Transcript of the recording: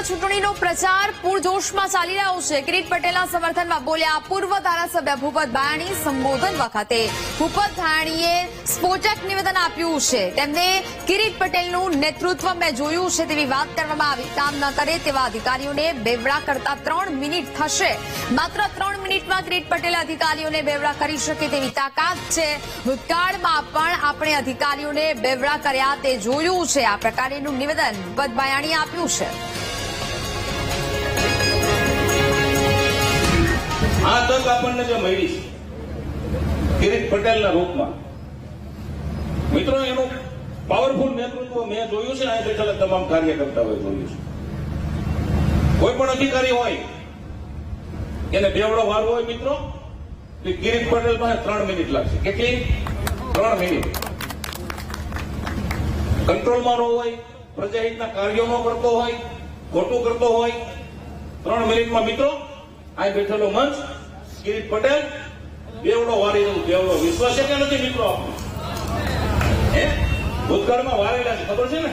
ચૂંટણીનો પ્રચાર પૂરજોશમાં ચાલી રહ્યો છે। કિરીટ પટેલના સમર્થનમાં બોલ્યા પૂર્વ ધારાસભ્ય ભૂપત ભાયાણી। સંબોધન વખતે ભૂપત ભાયાણીએ સ્ફોટક નિવેદન આપ્યું છે। તેમને કિરીટ પટેલનું નેતૃત્વ મેં જોયું છે તેવી વાત કરવામાં આવી। કામ ન કરે તેવા અધિકારીઓને બેવડા કરતા 3 મિનિટ થશે। માત્ર 3 મિનિટમાં કિરીટ પટેલે અધિકારીઓને બેવડા કરી શકે તેવી તાકાત છે। ભૂતકાળમાં પણ આપણે અધિકારીઓને બેવડા કર્યા તે જોયું છે। આ પ્રકારનું નિવેદન ભૂપત ભાયાણીએ આપ્યું છે। આ તક આપણને જે મળી છે કિરીટ પટેલના રૂપમાં, મિત્રો એનું પાવરફુલ નેતૃત્વ મેં જોયું છે। અહીં બેઠેલા તમામ કાર્યકર્તાઓએ જોયું છે। કોઈ પણ અધિકારી હોય એને બેવડો વારવો હોય મિત્રો, તો કિરીટ પટેલ પાસે 3 મિનિટ લાગશે। કેટલી? 3 મિનિટ। કંટ્રોલમાં ન હોય, પ્રજાહિતના કાર્યો ન કરતો હોય, ખોટું કરતો હોય, 3 મિનિટમાં મિત્રો આ બેઠેલો મંચ કિરીટ પટેલ બેવડો વારી દઉં। બેવડો વિશ્વાસ છે કે નથી મિત્રો? હે ભૂતકાળમાં વારેલા છે, ખબર છે ને?